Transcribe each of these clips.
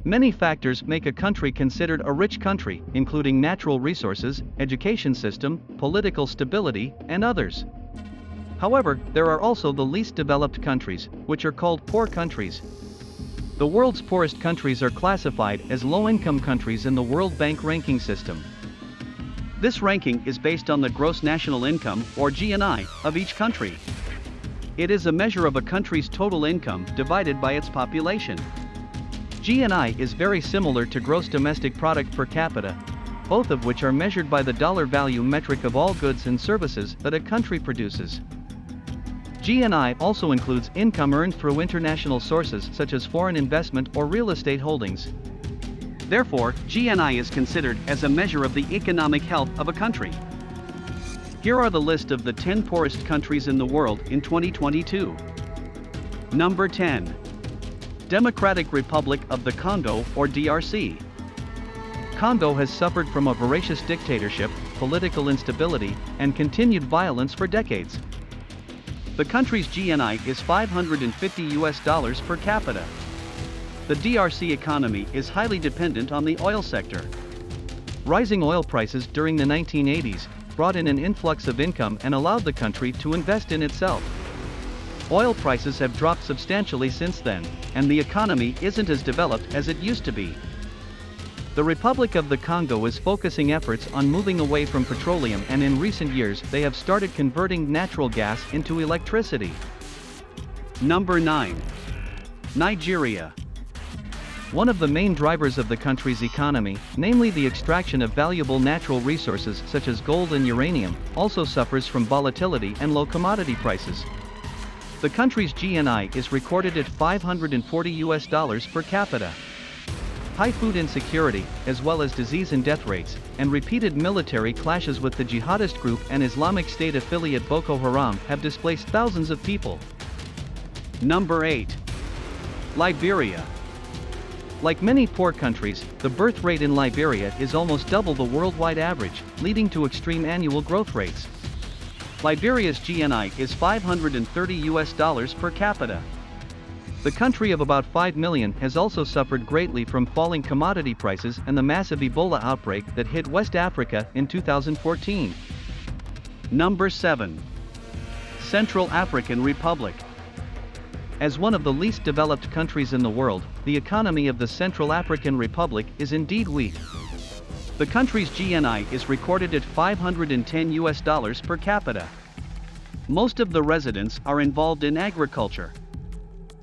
Many factors make a country considered a rich country, including natural resources, education system, political stability, and others. However, there are also the least developed countries, which are called poor countries. The world's poorest countries are classified as low-income countries in the World Bank ranking system. This ranking is based on the gross national income, or GNI, of each country. It is a measure of a country's total income divided by its population. GNI is very similar to gross domestic product per capita, both of which are measured by the dollar value metric of all goods and services that a country produces. GNI also includes income earned through international sources such as foreign investment or real estate holdings. Therefore, GNI is considered as a measure of the economic health of a country. Here are the list of the 10 poorest countries in the world in 2022. Number 10. Democratic Republic of the Congo, or DRC. Congo has suffered from a voracious dictatorship, political instability, and continued violence for decades. The country's GNI is $550 per capita. The DRC economy is highly dependent on the oil sector. Rising oil prices during the 1980s brought in an influx of income and allowed the country to invest in itself. Oil prices have dropped substantially since then, and the economy isn't as developed as it used to be. The Republic of the Congo is focusing efforts on moving away from petroleum, and in recent years they have started converting natural gas into electricity. Number 9. Nigeria. One of the main drivers of the country's economy, namely the extraction of valuable natural resources such as gold and uranium, also suffers from volatility and low commodity prices. The country's GNI is recorded at $540 per capita. High food insecurity, as well as disease and death rates, and repeated military clashes with the jihadist group and Islamic State affiliate Boko Haram have displaced thousands of people. Number 8. Liberia. Like many poor countries, the birth rate in Liberia is almost double the worldwide average, leading to extreme annual growth rates. Liberia's GNI is $530 per capita. The country of about 5 million has also suffered greatly from falling commodity prices and the massive Ebola outbreak that hit West Africa in 2014. Number 7. Central African Republic. As one of the least developed countries in the world, the economy of the Central African Republic is indeed weak. The country's GNI is recorded at $510 per capita. Most of the residents are involved in agriculture.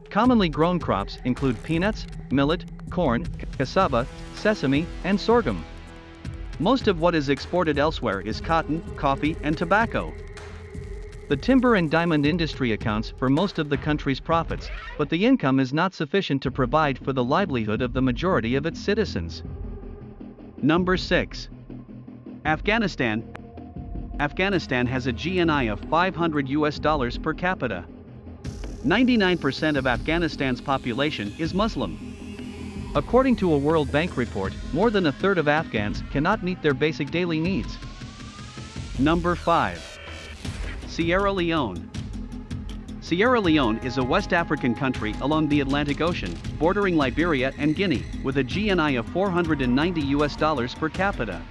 Commonly grown crops include peanuts, millet, corn, cassava, sesame, and sorghum. Most of what is exported elsewhere is cotton, coffee, and tobacco. The timber and diamond industry accounts for most of the country's profits, but the income is not sufficient to provide for the livelihood of the majority of its citizens. Number 6. Afghanistan. Afghanistan has a GNI of $500 per capita. 99% of Afghanistan's population is Muslim. According to a World Bank report, more than a third of Afghans cannot meet their basic daily needs. Number 5. Sierra Leone. Sierra Leone is a West African country along the Atlantic Ocean, bordering Liberia and Guinea, with a GNI of $490 per capita.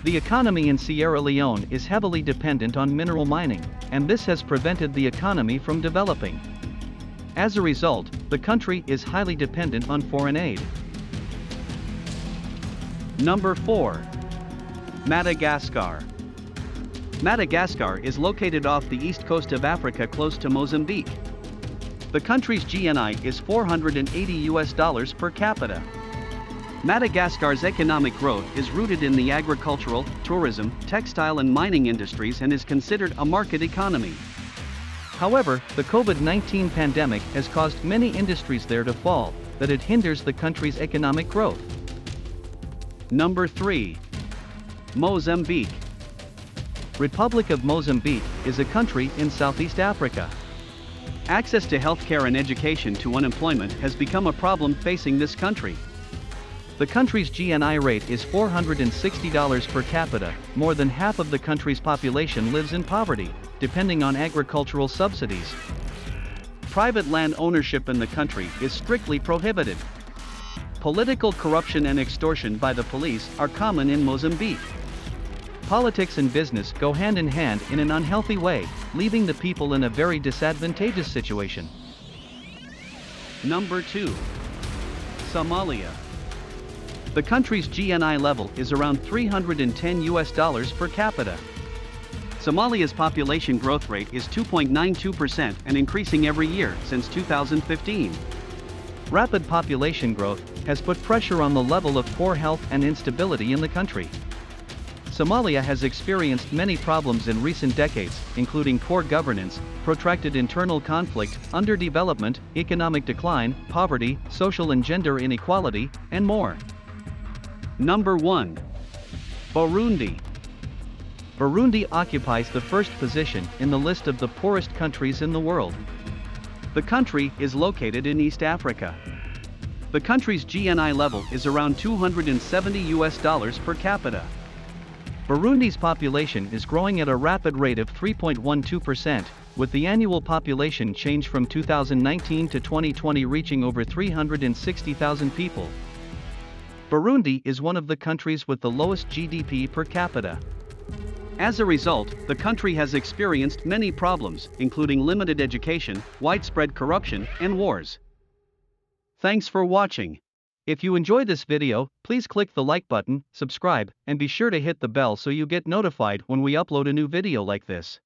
The economy in Sierra Leone is heavily dependent on mineral mining, and this has prevented the economy from developing. As a result, the country is highly dependent on foreign aid. Number 4. Madagascar. Madagascar is located off the east coast of Africa close to Mozambique. The country's GNI is $480 per capita. Madagascar's economic growth is rooted in the agricultural, tourism, textile and mining industries and is considered a market economy. However, the COVID-19 pandemic has caused many industries there to fall, that it hinders the country's economic growth. Number 3. Mozambique. Republic of Mozambique is a country in Southeast Africa. Access to healthcare and education to unemployment has become a problem facing this country. The country's GNI rate is $460 per capita. More than half of the country's population lives in poverty, depending on agricultural subsidies. Private land ownership in the country is strictly prohibited. Political corruption and extortion by the police are common in Mozambique. Politics and business go hand in hand in an unhealthy way, leaving the people in a very disadvantageous situation. Number 2. Somalia. The country's GNI level is around $310 per capita. Somalia's population growth rate is 2.92% and increasing every year since 2015. Rapid population growth has put pressure on the level of poor health and instability in the country. Somalia has experienced many problems in recent decades, including poor governance, protracted internal conflict, underdevelopment, economic decline, poverty, social and gender inequality, and more. Number 1. Burundi. Burundi occupies the first position in the list of the poorest countries in the world. The country is located in East Africa. The country's GNI level is around $270 per capita. Burundi's population is growing at a rapid rate of 3.12%, with the annual population change from 2019 to 2020 reaching over 360,000 people. Burundi is one of the countries with the lowest GDP per capita. As a result, the country has experienced many problems, including limited education, widespread corruption, and wars. Thanks for watching. If you enjoyed this video, please click the like button, subscribe, and be sure to hit the bell so you get notified when we upload a new video like this.